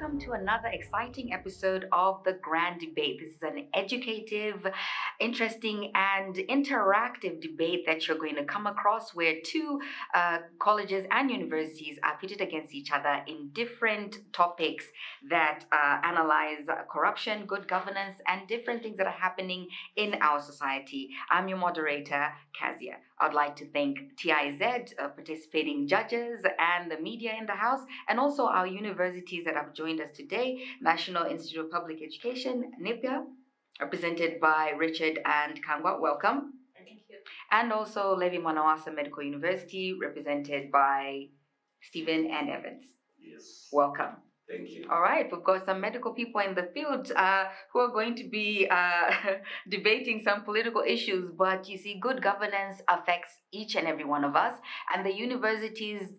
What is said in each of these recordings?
welcome to another exciting episode of The Grand Debate. This is an educative, interesting, and interactive debate that you're going to come across where two colleges and universities are pitted against each other in different topics that analyze corruption, good governance, and different things that are happening in our society. I'm your moderator, Kazia. I'd like to thank TIZ, participating judges, and the media in the house, and also our universities that have joined us today. National Institute of Public Education, NIPA, represented by Richard and Kangwa. Welcome. Thank you. And also Levy Mwanawasa Medical University, represented by Stephen and Evans. Yes. Welcome. Thank you. All right, we've got some medical people in the field who are going to be debating some political issues, but you see, good governance affects each and every one of us, and the universities,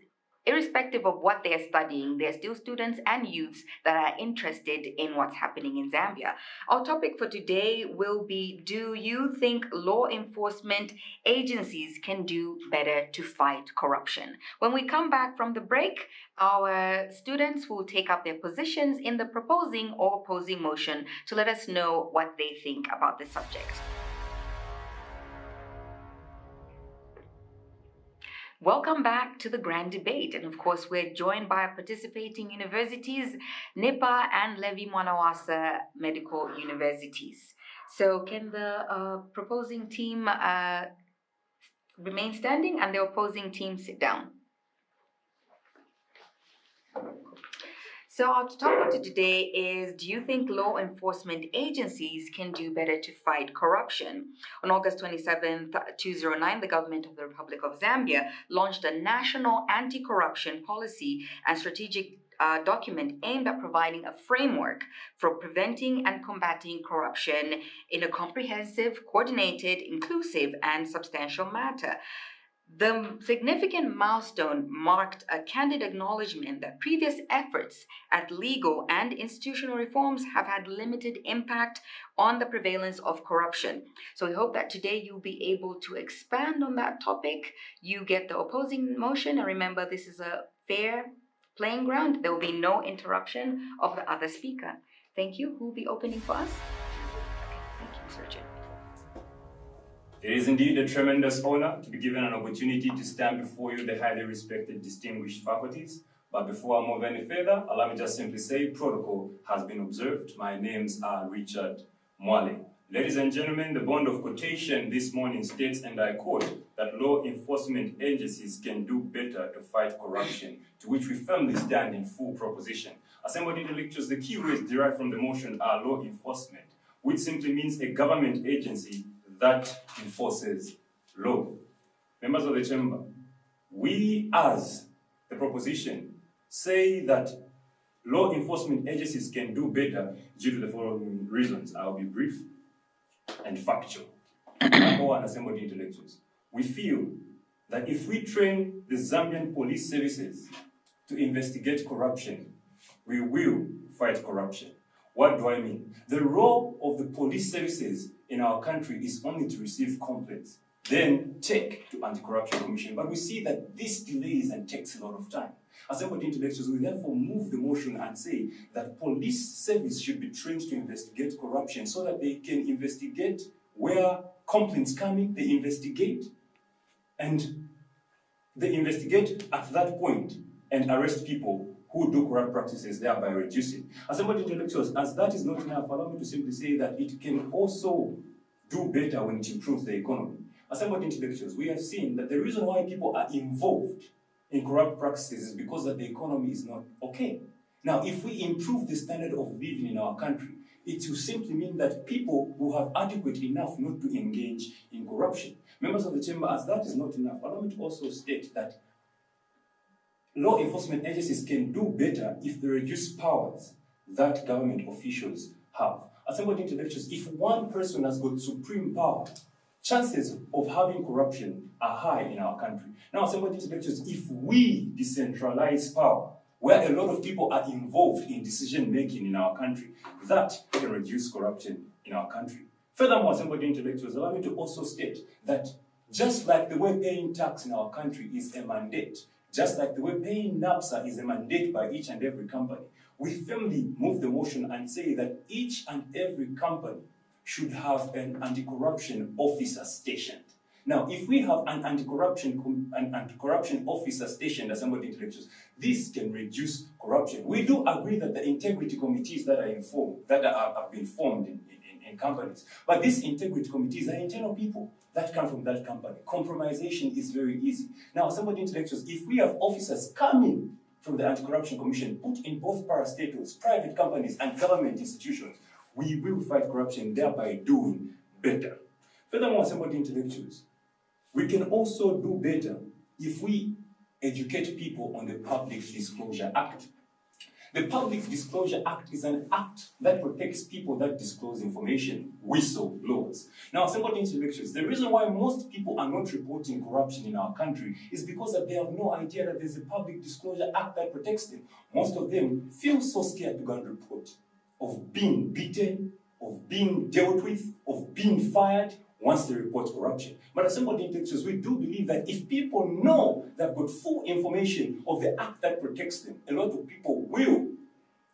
irrespective of what they're studying, they're still students and youths that are interested in what's happening in Zambia. Our topic for today will be, do you think law enforcement agencies can do better to fight corruption? When we come back from the break, our students will take up their positions in the proposing or opposing motion to let us know what they think about this subject. Welcome back to the Grand Debate. And of course, we're joined by participating universities, NIPA and Levy Mwanawasa Medical Universities. So can the proposing team remain standing and the opposing team sit down? So our topic today is, do you think law enforcement agencies can do better to fight corruption? On August 27th, 2009, the government of the Republic of Zambia launched a national anti-corruption policy and strategic document aimed at providing a framework for preventing and combating corruption in a comprehensive, coordinated, inclusive, and substantial manner. The significant milestone marked a candid acknowledgement that previous efforts at legal and institutional reforms have had limited impact on the prevalence of corruption. So we hope that today you'll be able to expand on that topic. You get the opposing motion, and remember, this is a fair playing ground. There will be no interruption of the other speaker. Thank you. Who will be opening for us? Okay, thank you, Sergeant. It is indeed a tremendous honor to be given an opportunity to stand before you, the highly respected, distinguished faculties. But before I move any further, allow me just simply say protocol has been observed. My names are Richard Mwale. Ladies and gentlemen, the bond of quotation this morning states, and I quote, that law enforcement agencies can do better to fight corruption, to which we firmly stand in full proposition. Assembled intellectuals, the key words derived from the motion are law enforcement, which simply means a government agency that enforces law. Members of the chamber, we as the proposition say that law enforcement agencies can do better due to the following reasons. I'll be brief and factual. Number one, assembled intellectuals. We feel that if we train the Zambian police services to investigate corruption, we will fight corruption. What do I mean? The role of the police services in our country is only to receive complaints, then take to Anti-Corruption Commission. But we see that this delays and takes a lot of time. Assembled intellectuals, we therefore move the motion and say that police service should be trained to investigate corruption so that they can investigate where complaints come in, they investigate, and they investigate at that point and arrest people who do corrupt practices, thereby reducing. Assembled intellectuals, as that is not enough, allow me to simply say that it can also do better when it improves the economy. Assembled intellectuals, we have seen that the reason why people are involved in corrupt practices is because that the economy is not okay. Now, if we improve the standard of living in our country, it will simply mean that people will have adequate enough not to engage in corruption. Members of the chamber, as that is not enough, allow me to also state that law enforcement agencies can do better if they reduce powers that government officials have. Assembled intellectuals, if one person has got supreme power, chances of having corruption are high in our country. Now, assembled intellectuals, if we decentralize power, where a lot of people are involved in decision-making in our country, that can reduce corruption in our country. Furthermore, assembled intellectuals, allow me to also state that just like the way paying tax in our country is a mandate, just like the way paying NAPSA is a mandate by each and every company, we firmly move the motion and say that each and every company should have an anti-corruption officer stationed. Now, if we have an anti-corruption officer stationed as somebody intellectuals, this can reduce corruption. We do agree that the integrity committees that have been formed in companies, but these integrity committees are internal people that come from that company. Compromisation is very easy. Now, somebody intellectuals, if we have officers coming from the Anti-Corruption Commission, put in both parastatals, private companies, and government institutions, we will fight corruption, thereby doing better. Furthermore, somebody intellectuals, we can also do better if we educate people on the Public Disclosure Act. The Public Disclosure Act is an act that protects people that disclose information, whistleblowers. Now, somebody intellectuals, the reason why most people are not reporting corruption in our country is because that they have no idea that there's a Public Disclosure Act that protects them. Most of them feel so scared to go and report of being beaten, of being dealt with, of being fired once they report corruption. But as somebody intellectuals, we do believe that if people know they've got full information of the act that protects them, a lot of people will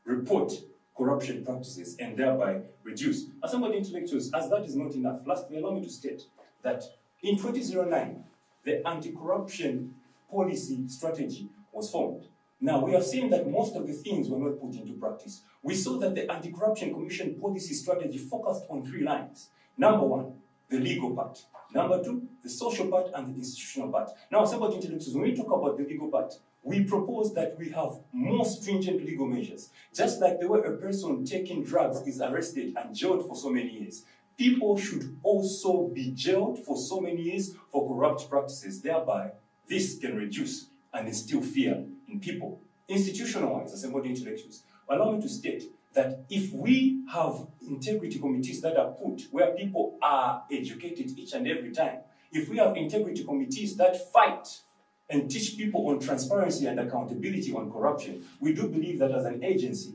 report corruption practices and thereby reduce. As somebody intellectuals, as that is not enough, lastly, allow me to state that in 2009, the anti-corruption policy strategy was formed. Now, we have seen that most of the things were not put into practice. We saw that the Anti-Corruption Commission policy strategy focused on 3 lines. Number 1, the legal part. Number 2, the social part and the institutional part. Now, somebody intellectuals, when we talk about the legal part, we propose that we have more stringent legal measures. Just like the way a person taking drugs is arrested and jailed for so many years, people should also be jailed for so many years for corrupt practices. Thereby, this can reduce and instill fear in people. Institutionalized, as somebody intellectuals, allow me to state that if we have integrity committees that are put where people are educated each and every time, if we have integrity committees that fight and teach people on transparency and accountability on corruption, we do believe that as an agency,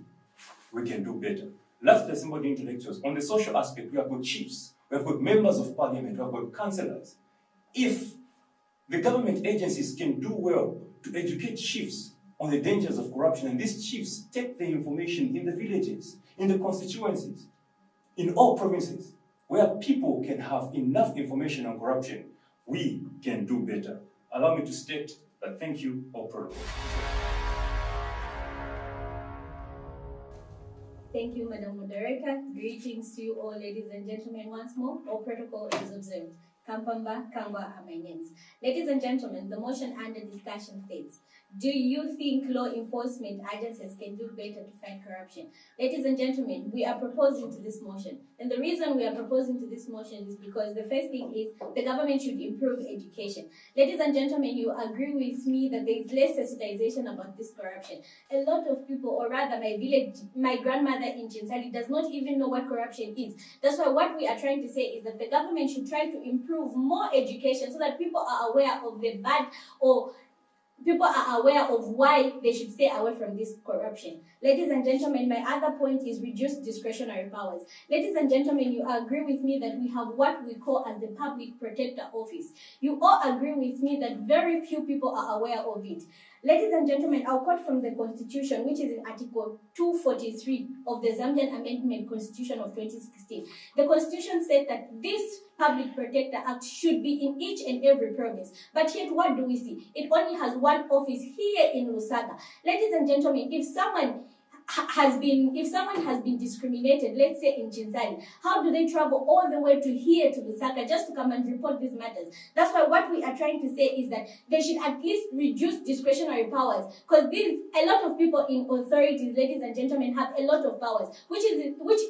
we can do better. Lastly, as somebody intellectuals, on the social aspect, we have got chiefs, we have got members of parliament, we have got councillors. If the government agencies can do well to educate chiefs on the dangers of corruption, and these chiefs take the information in the villages, in the constituencies, in all provinces, where people can have enough information on corruption, we can do better. Allow me to state that thank you, all protocol. Thank you, Madam Moderator. Greetings to you all, ladies and gentlemen. Once more, all protocol is observed. Kampamba, Kangwa are my names. Ladies and gentlemen, the motion under discussion states, do you think law enforcement agencies can do better to fight corruption? Ladies and gentlemen, we are proposing to this motion. And the reason we are proposing to this motion is because the first thing is the government should improve education. Ladies and gentlemen, you agree with me that there is less sensitization about this corruption. A lot of people, or rather my village, my grandmother in Chinsali does not even know what corruption is. That's why what we are trying to say is that the government should try to improve more education so that people are aware of the bad, or people are aware of why they should stay away from this corruption. Ladies and gentlemen, my other point is reduce discretionary powers. Ladies and gentlemen, you agree with me that we have what we call as the Public Protector Office. You all agree with me that very few people are aware of it. Ladies and gentlemen, I'll quote from the Constitution, which is in Article 243 of the Zambian Amendment Constitution of 2016. The Constitution said that this Public Protector Act should be in each and every province. But yet, what do we see? It only has one office here in Lusaka. Ladies and gentlemen, if someone has been discriminated, let's say in Chinsali, how do they travel all the way to here to Lusaka just to come and report these matters? That's why what we are trying to say is that they should at least reduce discretionary powers, because a lot of people in authorities, ladies and gentlemen, have a lot of powers, which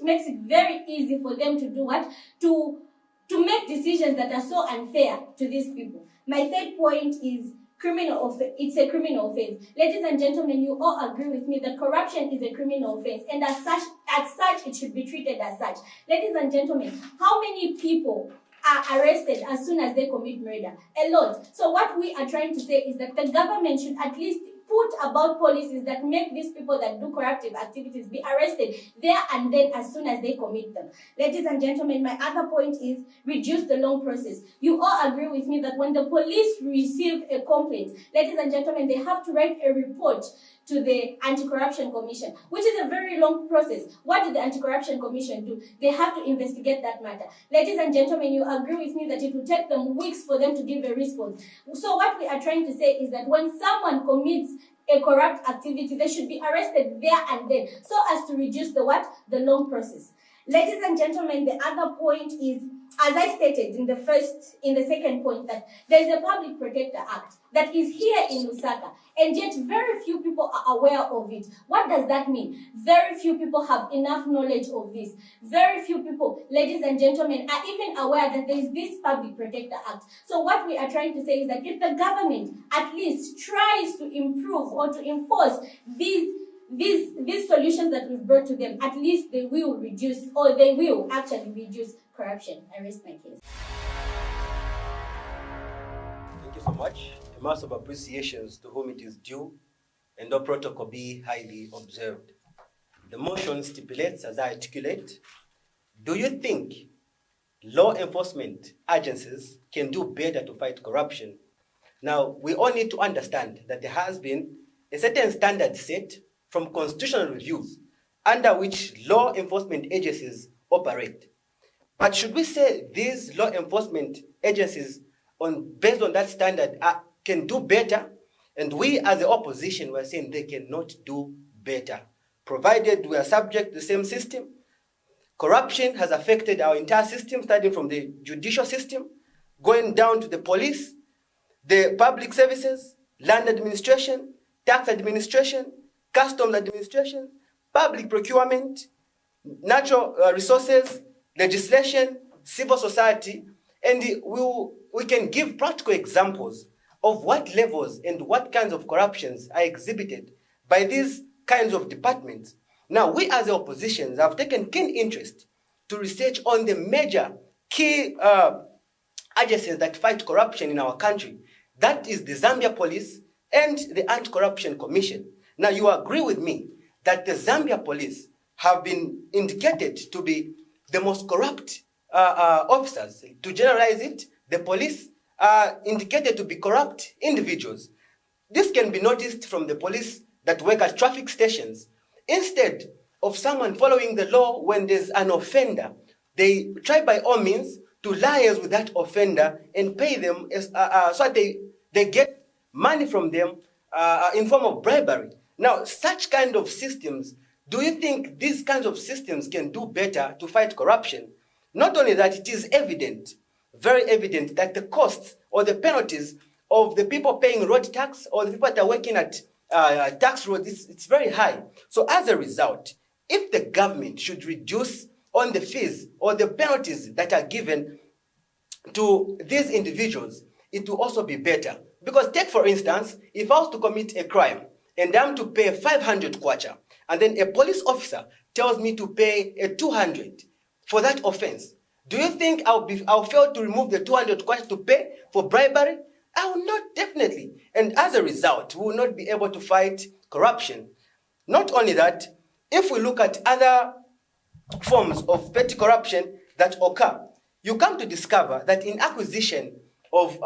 makes it very easy for them to do what? To make decisions that are so unfair to these people. My third point is it's a criminal offense. Ladies and gentlemen, you all agree with me that corruption is a criminal offense, and as such, it should be treated as such. Ladies and gentlemen, how many people are arrested as soon as they commit murder? A lot. So what we are trying to say is that the government should at least put about policies that make these people that do corruptive activities be arrested there and then as soon as they commit them. Ladies and gentlemen, my other point is reduce the long process. You all agree with me that when the police receive a complaint, ladies and gentlemen, they have to write a report to the Anti-Corruption Commission, which is a very long process. What did the Anti-Corruption Commission do? They have to investigate that matter. Ladies and gentlemen, you agree with me that it will take them weeks for them to give a response. So what we are trying to say is that when someone commits a corrupt activity, they should be arrested there and then, so as to reduce the what? The long process. Ladies and gentlemen, the other point is, as I stated in the second point, that there is a Public Protector Act that is here in Lusaka, and yet very few people are aware of it. What does that mean? Very few people have enough knowledge of this. Very few people, ladies and gentlemen, are even aware that there is this Public Protector Act. So what we are trying to say is that if the government at least tries to improve or to enforce these solutions that we've brought to them, at least they will reduce, or they will actually reduce corruption. I rest my case. Thank you so much. A mass of appreciations to whom it is due, and no protocol be highly observed. The motion stipulates, as I articulate, do you think law enforcement agencies can do better to fight corruption? Now, we all need to understand that there has been a certain standard set from constitutional reviews under which law enforcement agencies operate. But should we say these law enforcement agencies, based on that standard, can do better? And we as the opposition were saying they cannot do better, provided we are subject to the same system. Corruption has affected our entire system, starting from the judicial system, going down to the police, the public services, land administration, tax administration, customs administration, public procurement, natural resources, legislation, civil society, and we can give practical examples of what levels and what kinds of corruptions are exhibited by these kinds of departments. Now, we as the oppositions have taken keen interest to research on the major key agencies that fight corruption in our country. That is the Zambia Police and the Anti-Corruption Commission. Now, you agree with me that the Zambia Police have been indicated to be the most corrupt officers. To generalize it, the police are indicated to be corrupt individuals. This can be noticed from the police that work at traffic stations. Instead of someone following the law when there's an offender, they try by all means to liaise with that offender and pay them so that they get money from them in form of bribery. Now, such kind of systems, do you think these kinds of systems can do better to fight corruption? Not only that, it is evident, very evident, that the costs or the penalties of the people paying road tax or the people that are working at tax roads, it's very high. So as a result, if the government should reduce on the fees or the penalties that are given to these individuals, it will also be better. Because take, for instance, if I was to commit a crime and I'm to pay 500 kwacha, and then a police officer tells me to pay a 200 for that offense, do you think I'll fail to remove the 200 kwacha to pay for bribery? I will not, definitely. And as a result, we will not be able to fight corruption. Not only that, if we look at other forms of petty corruption that occur, you come to discover that in acquisition of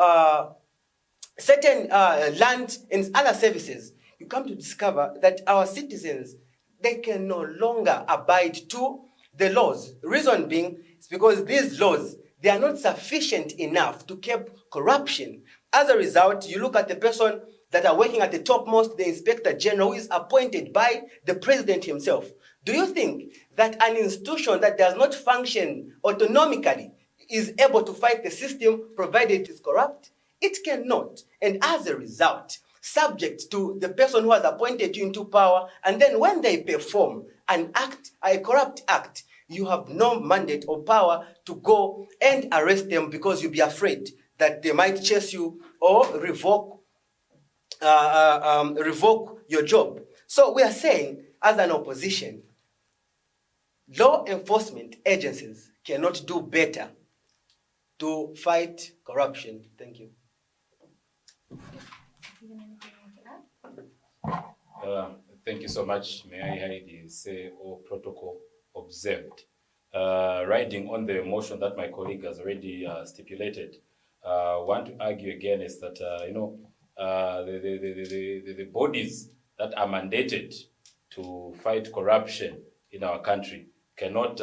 certain land and other services, you come to discover that our citizens, they can no longer abide to the laws. Reason being is because these laws, they are not sufficient enough to curb corruption. As a result, you look at the person that are working at the topmost, the Inspector General, who is appointed by the President himself. Do you think that an institution that does not function autonomically is able to fight the system provided it is corrupt? It cannot. And as a result, subject to the person who has appointed you into power, and then when they perform an act, a corrupt act, you have no mandate or power to go and arrest them because you'll be afraid that they might chase you or revoke your job. So we are saying, as an opposition, law enforcement agencies cannot do better to fight corruption. Thank you. Thank you so much. May I highly say all protocol observed. Riding on the motion that my colleague has already stipulated, want to argue again is that the bodies that are mandated to fight corruption in our country cannot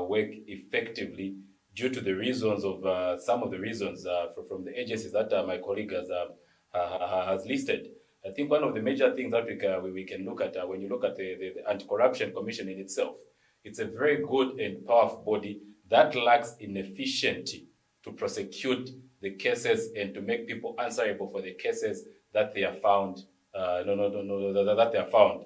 work effectively due to the reasons of some of the reasons from the agencies that my colleague has listed. I think one of the major things that we can look at when you look at the Anti-Corruption Commission in itself, it's a very good and powerful body that lacks in efficiency to prosecute the cases and to make people answerable for the cases that they are found that they are found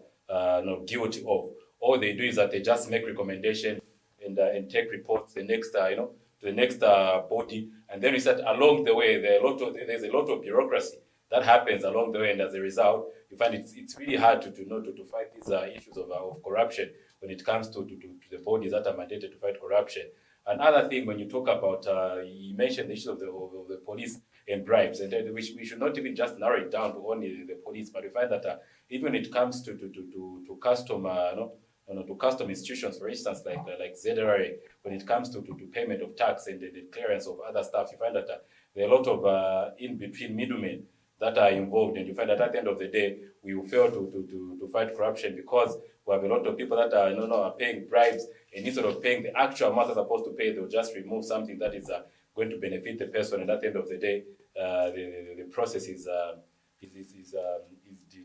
guilty of. All they do is that they just make recommendations and take reports the next to the next body, and then we said along the way there's a lot of bureaucracy that happens along the way, and as a result, you find it's really hard to fight these issues of corruption when it comes to the bodies that are mandated to fight corruption. Another thing, when you talk about, you mentioned the issue of the police and bribes, and we should not even just narrow it down to only the police, but we find that even when it comes to custom institutions, for instance, like ZRA, when it comes to payment of tax and the clearance of other stuff, you find that there are a lot of in-between middlemen that are involved, and you find that at the end of the day, we will fail to fight corruption because we have a lot of people that are paying bribes, and instead of paying the actual amount they're supposed to pay, they'll just remove something that is going to benefit the person, and at the end of the day, the process is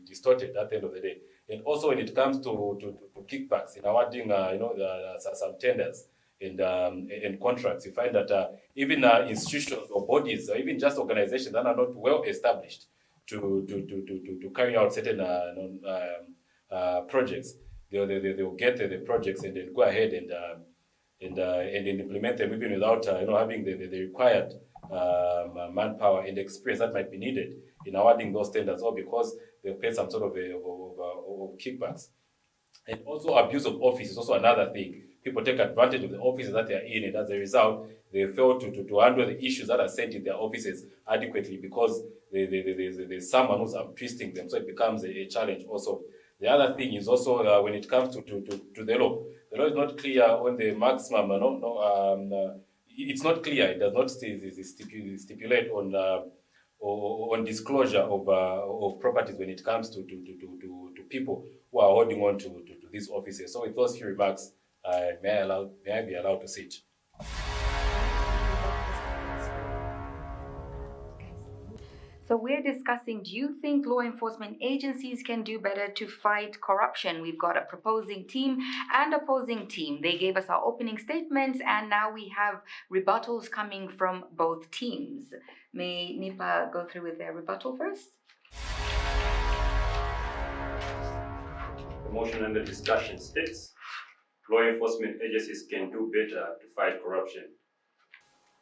distorted at the end of the day. And also when it comes to kickbacks in awarding some tenders and contracts, you find that even institutions or bodies or even just organizations that are not well established to carry out certain projects, they'll get the projects and then go ahead and implement them even without having the required manpower and experience that might be needed in awarding those tenders, or because they've paid some sort of kickbacks. And also abuse of office is also another thing. People take advantage of the offices that they are in, and as a result, they fail to handle the issues that are sent in their offices adequately because there's someone who's twisting them, so it becomes a challenge also. The other thing is also when it comes to the law is not clear on the maximum. It's not clear. It does not stipulate on disclosure of properties when it comes to people who are holding on to these offices. So with those few remarks, may I be allowed to sit? So we're discussing, do you think law enforcement agencies can do better to fight corruption? We've got a proposing team and opposing team. They gave us our opening statements, and now we have rebuttals coming from both teams. May NIPA go through with their rebuttal first? The motion under discussion states, law enforcement agencies can do better to fight corruption.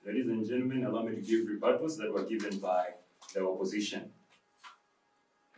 Ladies and gentlemen, allow me to give rebuttals that were given by the opposition.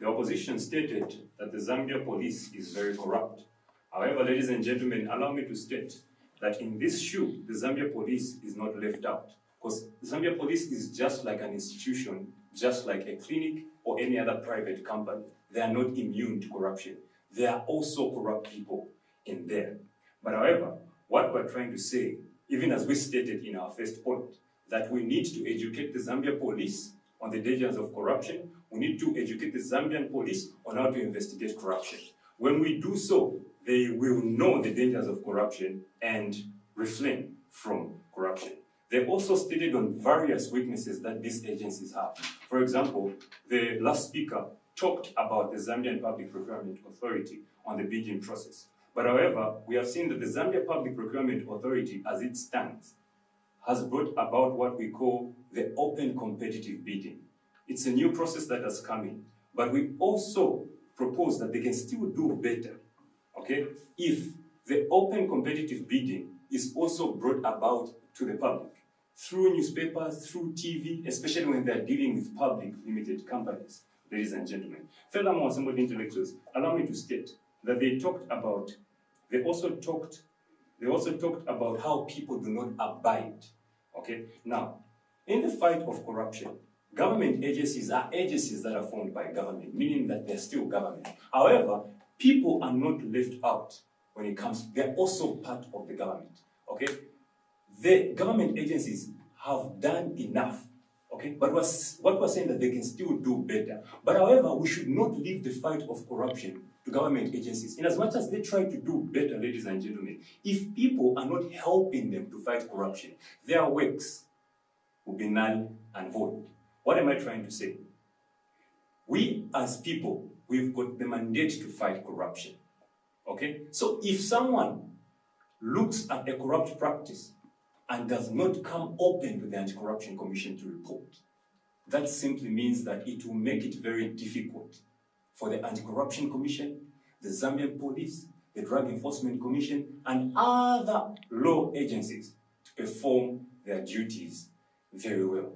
The opposition stated that the Zambia police is very corrupt. However, ladies and gentlemen, allow me to state that in this shoe, the Zambia police is not left out, because the Zambia police is just like an institution, just like a clinic or any other private company. They are not immune to corruption. There are also corrupt people in there. But however, what we're trying to say, even as we stated in our first point, that we need to educate the Zambia police on the dangers of corruption. We need to educate the Zambian police on how to investigate corruption. When we do so, they will know the dangers of corruption and refrain from corruption. They also stated on various weaknesses that these agencies have. For example, the last speaker talked about the Zambian Public Procurement Authority on the bidding process. But however, we have seen that the Zambia Public Procurement Authority, as it stands, has brought about what we call the open competitive bidding. It's a new process that has come in, but we also propose that they can still do better, okay, if the open competitive bidding is also brought about to the public through newspapers, through TV, especially when they're dealing with public limited companies, ladies and gentlemen. Furthermore, some of the intellectuals, allow me to state that they also talked about how people do not abide. Okay? Now, in the fight of corruption, government agencies are agencies that are formed by government, meaning that they're still government. However, people are not left out when it comes, they're also part of the government. Okay? The government agencies have done enough. Okay? But what we're saying that they can still do better. But however, we should not leave the fight of corruption government agencies, in as much as they try to do better, ladies and gentlemen, if people are not helping them to fight corruption, their works will be null and void. What am I trying to say? We as people, we've got the mandate to fight corruption. Okay? So if someone looks at a corrupt practice and does not come open to the Anti-Corruption Commission to report, that simply means that it will make it very difficult for the Anti-Corruption Commission, the Zambian Police, the Drug Enforcement Commission, and other law agencies to perform their duties very well.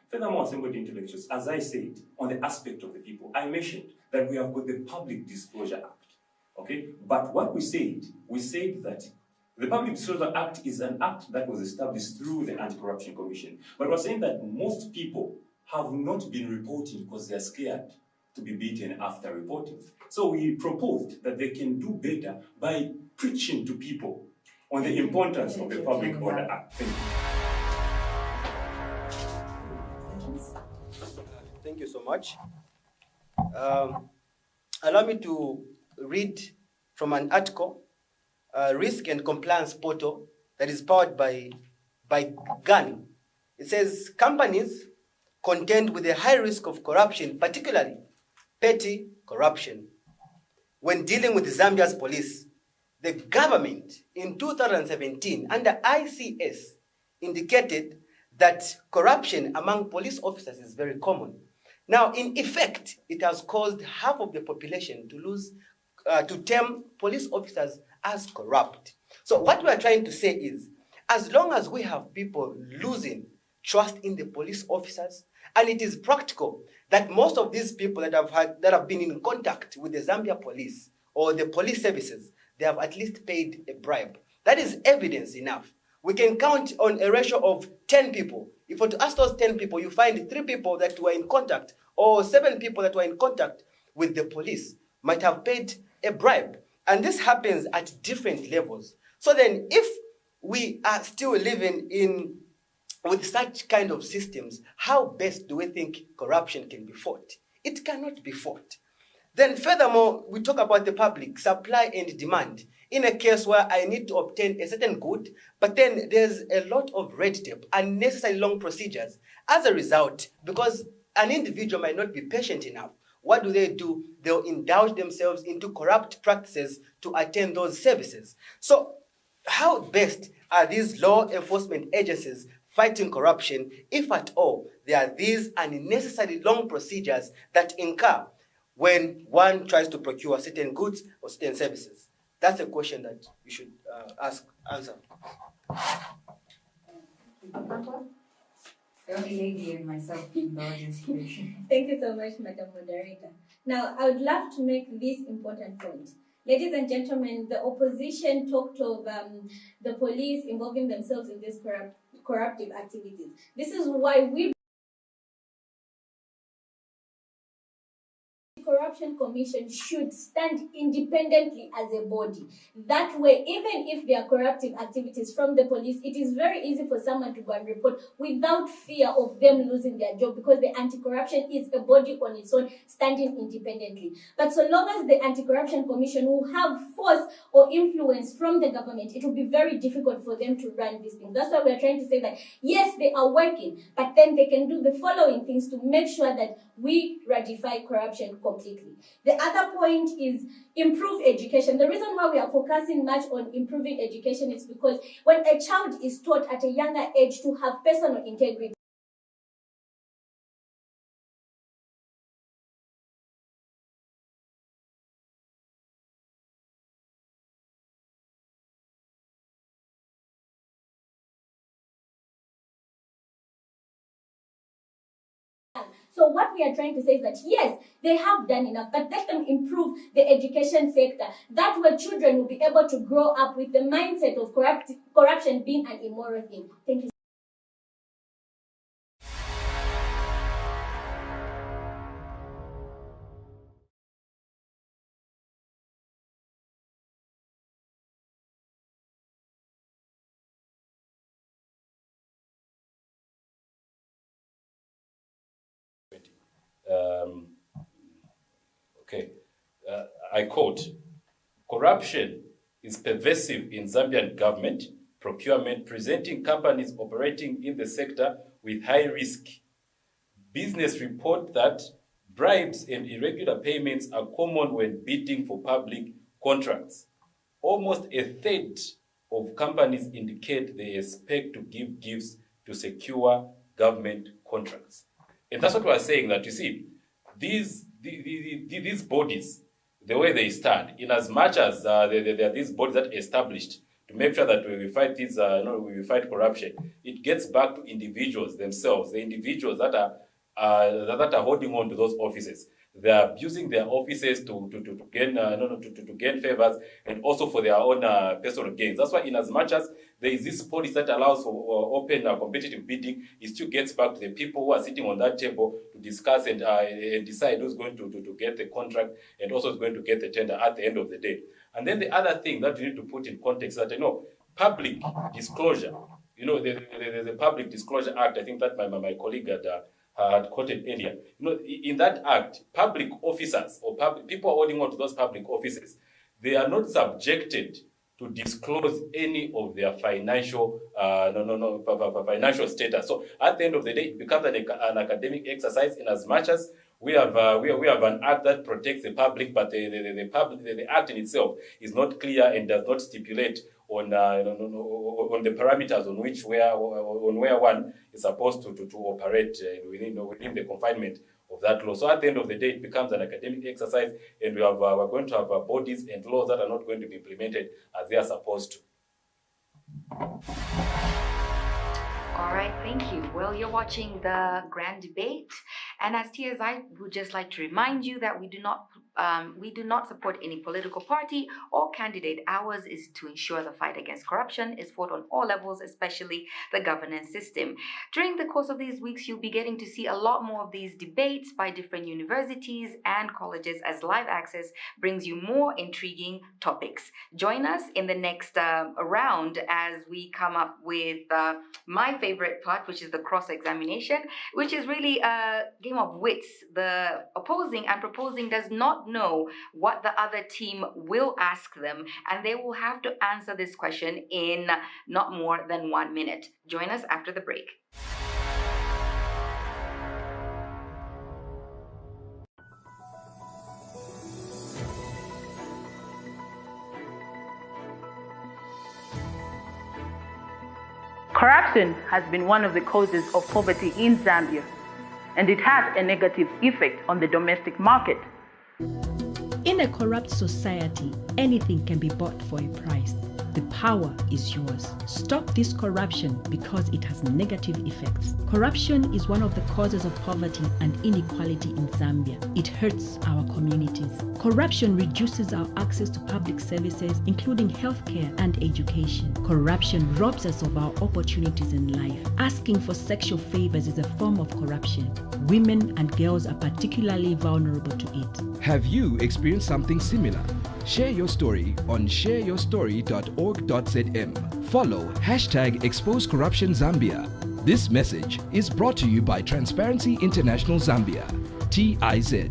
Furthermore, assembled intellectuals, as I said, on the aspect of the people, I mentioned that we have got the Public Disclosure Act, okay? But what we said that the Public Disclosure Act is an act that was established through the Anti-Corruption Commission. But we're saying that most people have not been reporting because they're scared to be beaten after reporting. So we proposed that they can do better by preaching to people on the importance of the Public Order Act. Thank you. Thank you so much. Allow me to read from an article, Risk and Compliance Portal, that is powered by GAN. It says, companies contend with a high risk of corruption, particularly petty corruption. When dealing with Zambia's police, the government in 2017 under ICS indicated that corruption among police officers is very common. Now, in effect, it has caused half of the population to term police officers as corrupt. So what we are trying to say is, as long as we have people losing trust in the police officers, and it is practical that most of these people that have been in contact with the Zambia police or the police services, they have at least paid a bribe. That is evidence enough. We can count on a ratio of 10 people. If we were to ask those 10 people, you find 3 people that were in contact or 7 people that were in contact with the police might have paid a bribe. And this happens at different levels. So then if we are still living with such kind of systems, how best do we think corruption can be fought? It cannot be fought. Then furthermore, we talk about the public, supply and demand. In a case where I need to obtain a certain good, but then there's a lot of red tape, unnecessary long procedures. As a result, because an individual might not be patient enough, what do? They'll indulge themselves into corrupt practices to attain those services. So how best are these law enforcement agencies fighting corruption if at all there are these unnecessary long procedures that incur when one tries to procure certain goods or certain services? That's a question that you should answer. The only lady and myself in the audience here. Thank you so much, Madam Moderator. Now, I would love to make this important point. Ladies and gentlemen, the opposition talked of the police involving themselves in these corruptive activities. This is why we Corruption Commission should stand independently as a body. That way, even if there are corruptive activities from the police, it is very easy for someone to go and report without fear of them losing their job, because the anti-corruption is a body on its own, standing independently. But so long as the Anti-Corruption Commission will have force or influence from the government, it will be very difficult for them to run these things. That's why we are trying to say that, yes, they are working, but then they can do the following things to make sure that we ratify corruption completely. The other point is improve education. The reason why we are focusing much on improving education is because when a child is taught at a younger age to have personal integrity, so what we are trying to say is that, yes, they have done enough, but let them improve the education sector. That way children will be able to grow up with the mindset of corruption being an immoral thing. Thank you. Okay. I quote, "Corruption is pervasive in Zambian government procurement, presenting companies operating in the sector with high risk. Business report that bribes and irregular payments are common when bidding for public contracts. Almost a third of companies indicate they expect to give gifts to secure government contracts." And that's what we're saying, that you see, these bodies, the way they stand, in as much as there are these bodies that are established to make sure that we fight we fight corruption, it gets back to individuals themselves, the individuals that are holding on to those offices. They are abusing their offices to gain favors and also for their own personal gains. That's why, in as much as there is this policy that allows for open competitive bidding, it still gets back to the people who are sitting on that table to discuss and decide who's going to get the contract and also is going to get the tender at the end of the day. And then the other thing that you need to put in context is that, public disclosure. The Public Disclosure Act, I think that my colleague had quoted earlier. In that act, public officers or people holding on to those public offices, they are not subjected to disclose any of their financial financial status. So at the end of the day, it becomes an academic exercise in as much as we have an act that protects the public, but the act in itself is not clear and does not stipulate on the parameters on where one is supposed to operate within the confinement of that law. So at the end of the day, it becomes an academic exercise, and we're going to have bodies and laws that are not going to be implemented as they are supposed to. All right, thank you. Well, you're watching the grand debate, and as TSI would just like to remind you that we do not support any political party or candidate. Ours is to ensure the fight against corruption is fought on all levels, especially the governance system. During the course of these weeks, you'll be getting to see a lot more of these debates by different universities and colleges as live access brings you more intriguing topics. Join us in the next round as we come up with my favorite part, which is the cross-examination, which is really a game of wits. The opposing and proposing does not know what the other team will ask them, and they will have to answer this question in not more than 1 minute. Join us after the break. Corruption has been one of the causes of poverty in Zambia, and it has a negative effect on the domestic market. In a corrupt society, anything can be bought for a price. The power is yours. Stop this corruption because it has negative effects. Corruption is one of the causes of poverty and inequality in Zambia. It hurts our communities. Corruption reduces our access to public services, including healthcare and education. Corruption robs us of our opportunities in life. Asking for sexual favors is a form of corruption. Women and girls are particularly vulnerable to it. Have you experienced something similar? Share your story on shareyourstory.org.zm. Follow #ExposeCorruptionZambia. This message is brought to you by Transparency International Zambia, TIZ.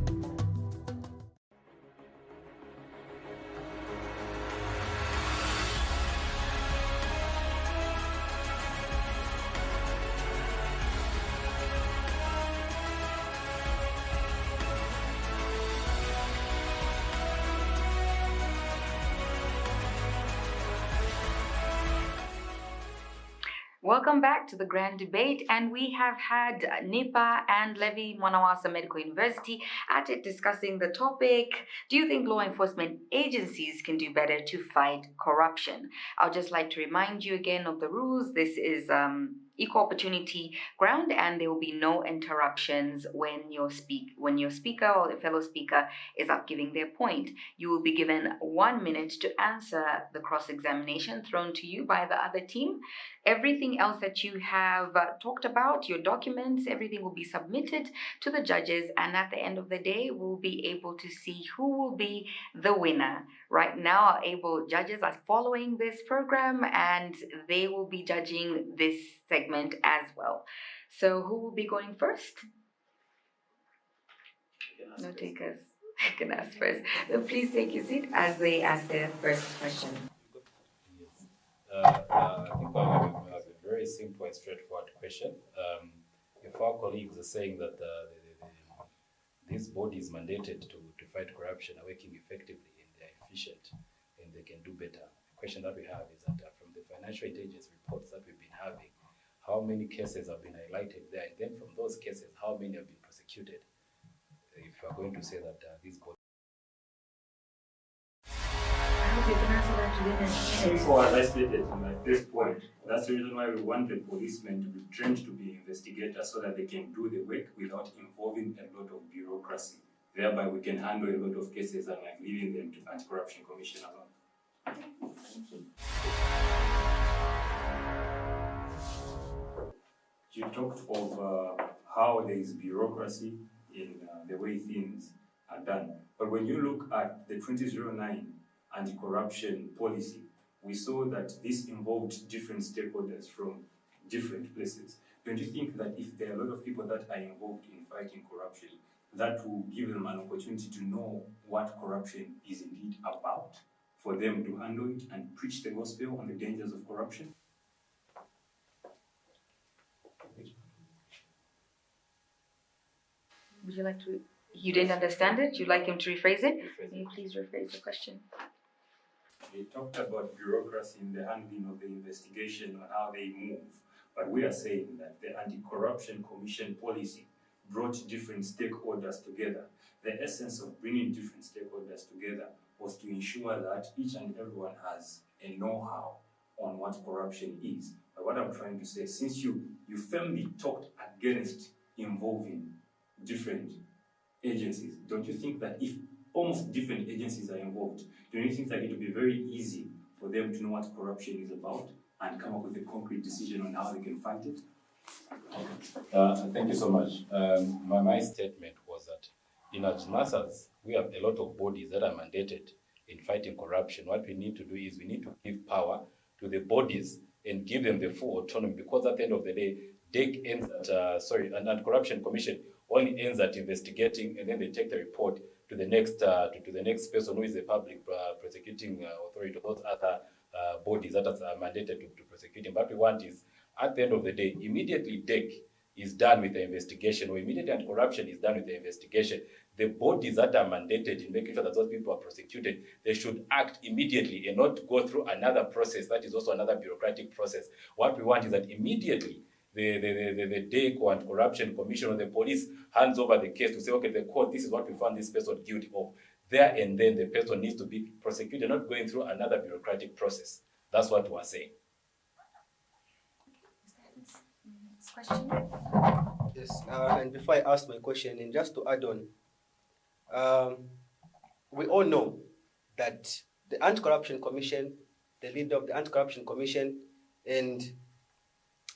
Welcome back to the grand debate, and we have had NIPA and Levy Mwanawasa Medical University at it discussing the topic, do you think law enforcement agencies can do better to fight corruption? I'll just like to remind you again of the rules. This is equal opportunity ground, and there will be no interruptions when your speaker or the fellow speaker is up giving their point. You will be given 1 minute to answer the cross-examination thrown to you by the other team. Everything else that you have talked about, your documents, everything will be submitted to the judges, and at the end of the day, we'll be able to see who will be the winner. Right now, our able judges are following this program, and they will be judging this segment as well. So who will be going first? No takers. You can ask first. Please take your seat as they ask their first question. I think I have a very simple and straightforward question. If our colleagues are saying that these bodies mandated to fight corruption are working effectively and they're efficient and they can do better, the question that we have is that from the financial intelligence reports that we've been having, how many cases have been highlighted there, and then from those cases, how many have been prosecuted? If you are going to say that these bodies. So as I stated in my first point, that's the reason why we want the policemen to be trained to be investigators so that they can do the work without involving a lot of bureaucracy. Thereby we can handle a lot of cases and like leaving them to Anti-Corruption Commission alone. Thank you. You talked of how there is bureaucracy in the way things are done. But when you look at the 2009 anti-corruption policy, we saw that this involved different stakeholders from different places. Don't you think that if there are a lot of people that are involved in fighting corruption, that will give them an opportunity to know what corruption is indeed about, for them to handle it and preach the gospel on the dangers of corruption? Would you like to? You didn't understand it? You'd like him to rephrase it? Can you please rephrase the question? We talked about bureaucracy in the handling of the investigation on how they move, but we are saying that the Anti-Corruption Commission policy brought different stakeholders together. The essence of bringing different stakeholders together was to ensure that each and everyone has a know-how on what corruption is. But what I'm trying to say, since you firmly talked against involving different agencies, don't you think that if almost different agencies are involved, don't you think that it will be very easy for them to know what corruption is about and come up with a concrete decision on how they can fight it? Thank you so much. My statement was that in as much as we have a lot of bodies that are mandated in fighting corruption, what we need to do is we need to give power to the bodies and give them the full autonomy, because at the end of the day, DEC ends at, an Anti-Corruption Commission only ends at investigating, and then they take the report to the next to the next person who is the public prosecuting authority, or those other bodies that are mandated to prosecute him. What we want is, at the end of the day, immediately DEC is done with the investigation, or immediately anti-corruption is done with the investigation, the bodies that are mandated in making sure that those people are prosecuted, they should act immediately and not go through another process that is also another bureaucratic process. What we want is that immediately the DEC or Anti-Corruption Commission or the police hands over the case to say, okay, the court, this is what we found this person guilty of. There and then the person needs to be prosecuted, not going through another bureaucratic process. That's what we are saying. Next question. Yes, and before I ask my question, and just to add on, we all know that the Anti-Corruption Commission, the leader of the Anti-Corruption Commission, and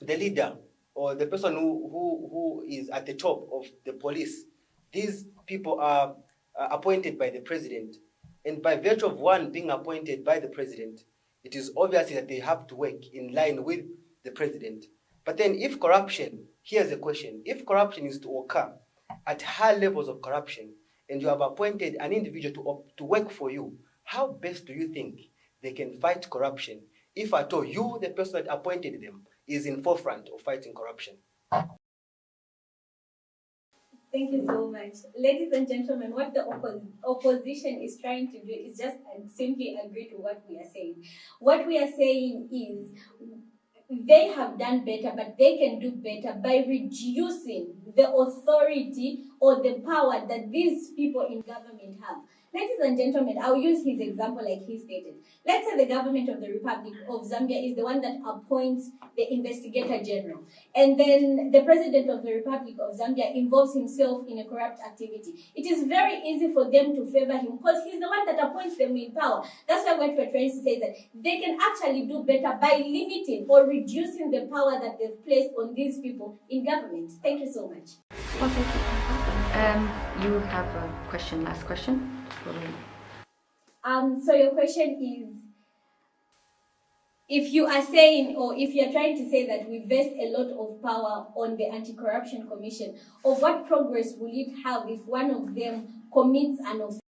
the leader or the person who is at the top of the police, these people are appointed by the president. And by virtue of one being appointed by the president, it is obvious that they have to work in line with the president. But then if corruption, here's a question, if corruption is to occur at high levels of corruption, and you have appointed an individual to work for you, how best do you think they can fight corruption if at all you, the person that appointed them, is in forefront of fighting corruption? Thank you so much. Ladies and gentlemen, what the opposition is trying to do is just simply agree to what we are saying. What we are saying is they have done better, but they can do better by reducing the authority or the power that these people in government have. Ladies and gentlemen, I'll use his example like he stated. Let's say the government of the Republic of Zambia is the one that appoints the investigator general. And then the president of the Republic of Zambia involves himself in a corrupt activity. It is very easy for them to favor him because he's the one that appoints them in power. That's why what we're trying to say is that they can actually do better by limiting or reducing the power that they've placed on these people in government. Thank you so much. Well, thank you. You have a question, last question. So your question is, if you are saying, or if you're trying to say that we vest a lot of power on the Anti-Corruption Commission, or what progress will it have if one of them commits an offense?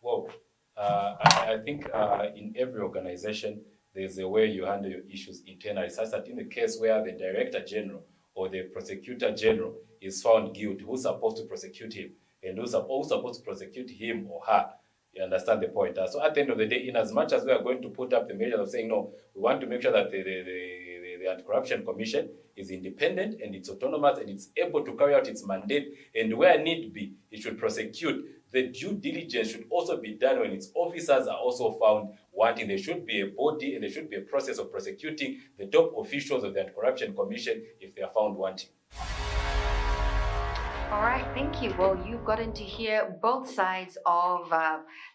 Well, I think in every organization, there's a way you handle your issues internally, such that in the case where the director general or the prosecutor general is found guilty, who's supposed to prosecute him and who's supposed to prosecute him or her? You understand the point? So at the end of the day, in as much as we are going to put up the measures of saying, no, we want to make sure that the Anti-Corruption Commission is independent and it's autonomous and it's able to carry out its mandate, and where need be, it should prosecute. The due diligence should also be done when its officers are also found wanting. There should be a body and there should be a process of prosecuting the top officials of the Anti-Corruption Commission if they are found wanting. All right, thank you. Well, you've gotten to hear both sides of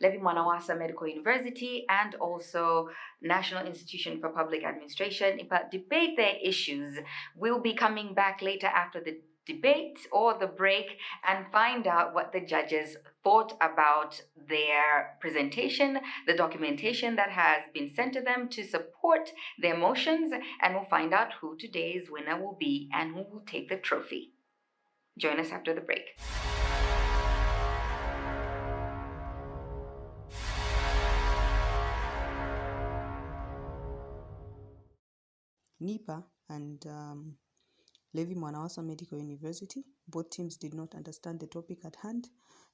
Levy Mwanawasa Medical University and also National Institution for Public Administration, NIPA, debate their issues. We'll be coming back later after the debate or the break and find out what the judges thought about their presentation, the documentation that has been sent to them to support their motions, and we'll find out who today's winner will be and who will take the trophy. Join us after the break. NIPA and Levy Mwanawasa Medical University, both teams did not understand the topic at hand.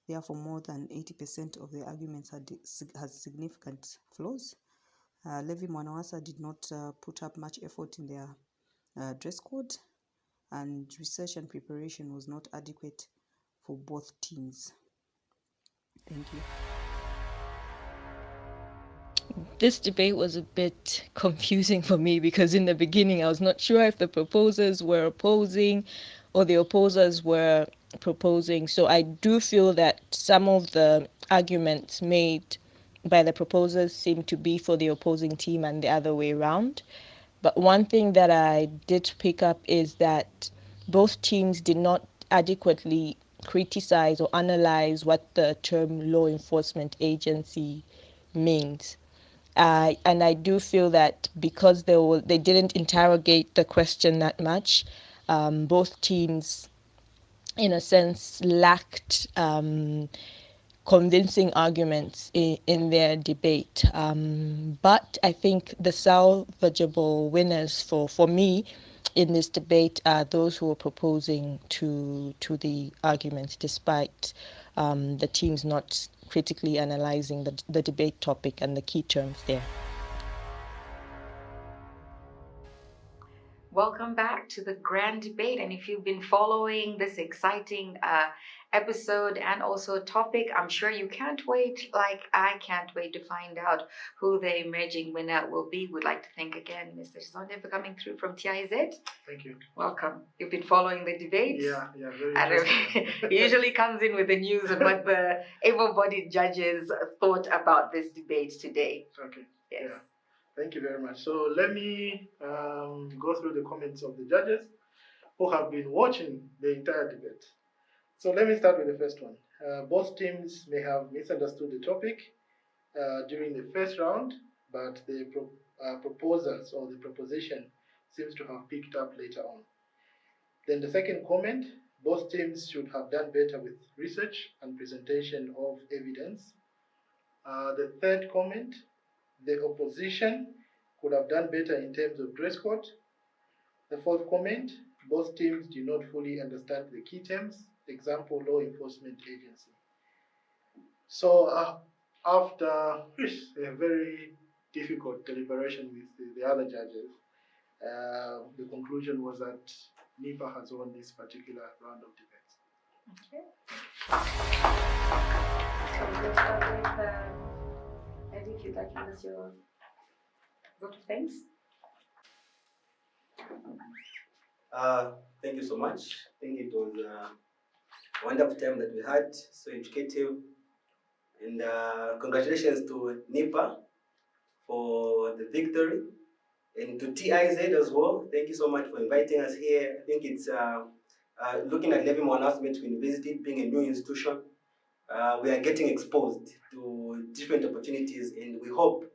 Therefore, more than 80% of the arguments has significant flaws. Levy Mwanawasa did not put up much effort in their dress code, and research and preparation was not adequate for both teams. Thank you. This debate was a bit confusing for me because in the beginning I was not sure if the proposers were opposing or the opposers were proposing. So I do feel that some of the arguments made by the proposers seem to be for the opposing team and the other way around. But one thing that I did pick up is that both teams did not adequately criticize or analyze what the term law enforcement agency means. And I do feel that because they didn't interrogate the question that much, both teams, in a sense, lacked convincing arguments in their debate. But I think the salvageable winners for me in this debate are those who are proposing to the arguments, despite the teams not critically analyzing the debate topic and the key terms there. Welcome back to the grand debate. And if you've been following this exciting episode and also topic, I'm sure you can't wait, like I can't wait to find out who the emerging winner will be. We'd like to thank again Mr. Zonde for coming through from TIZ. Thank you. Welcome. You've been following the debates? Yeah, very interesting. He usually comes in with the news and what the able-bodied judges thought about this debate today. Okay. Yes. Yeah. Thank you very much. So let me go through the comments of the judges who have been watching the entire debate. So let me start with the first one. Both teams may have misunderstood the topic during the first round, but the proposals or the proposition seems to have picked up later on. Then the second comment, both teams should have done better with research and presentation of evidence. The third comment, the opposition could have done better in terms of dress code. The fourth comment, both teams do not fully understand the key terms, example, law enforcement agency. So after a very difficult deliberation with the other judges, the conclusion was that NIPA has won this particular round of debates. Okay. So we'll start with Eddie, if you'd like to give us your vote of thanks. Thank you so much. I think it was a wonderful time that we had, so educative. And congratulations to NIPA for the victory. And to TIZ as well, thank you so much for inviting us here. I think it's looking at Levy Mwanawasa Medical University being a new institution. We are getting exposed to different opportunities, and we hope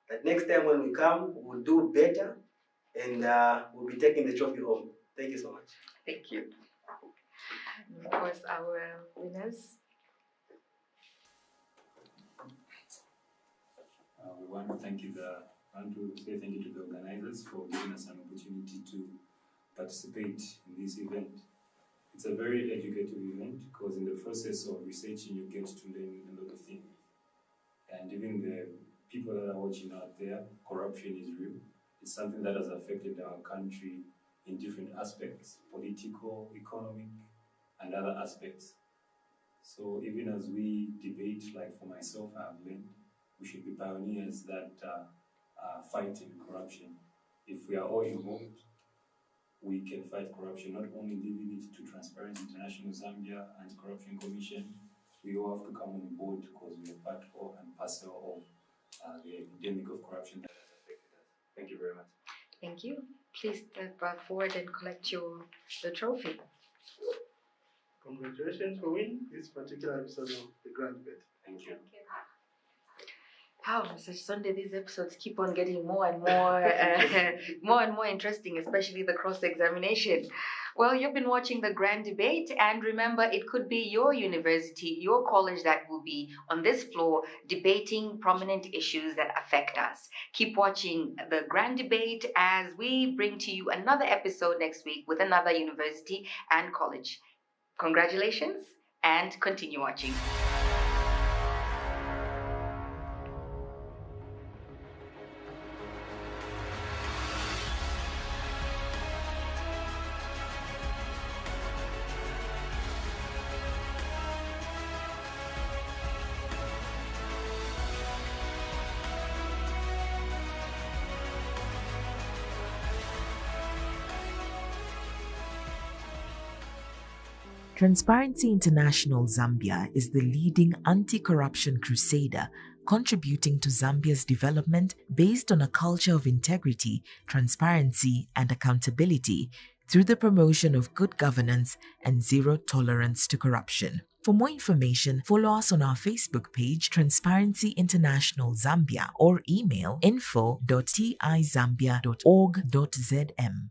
that next time when we come, we'll do better and we'll be taking the trophy home. Thank you so much. Thank you. And of course, our winners. We want to say thank you to the organizers for giving us an opportunity to participate in this event. It's a very educative event because in the process of researching, you get to learn a lot of things. And even the people that are watching out there, corruption is real. It's something that has affected our country in different aspects, political, economic, and other aspects. So even as we debate, like for myself, I've learned we should be pioneers that fighting corruption. If we are all involved, we can fight corruption, not only leaving it to Transparency International Zambia and Corruption Commission. We all have to come on board because we are part and parcel of the epidemic of corruption that has affected us. Thank you very much. Thank you. Please step forward and collect the trophy. Congratulations for winning this particular episode of The Grand Bet. Thank you. How, Mr. Sunday, these episodes keep on getting more and more, more and more interesting, especially the cross-examination. Well, you've been watching the Grand Debate, and remember, it could be your university, your college that will be on this floor debating prominent issues that affect us. Keep watching the Grand Debate as we bring to you another episode next week with another university and college. Congratulations, and continue watching. Transparency International Zambia is the leading anti-corruption crusader, contributing to Zambia's development based on a culture of integrity, transparency, and accountability through the promotion of good governance and zero tolerance to corruption. For more information, follow us on our Facebook page, Transparency International Zambia, or email info.tizambia.org.zm.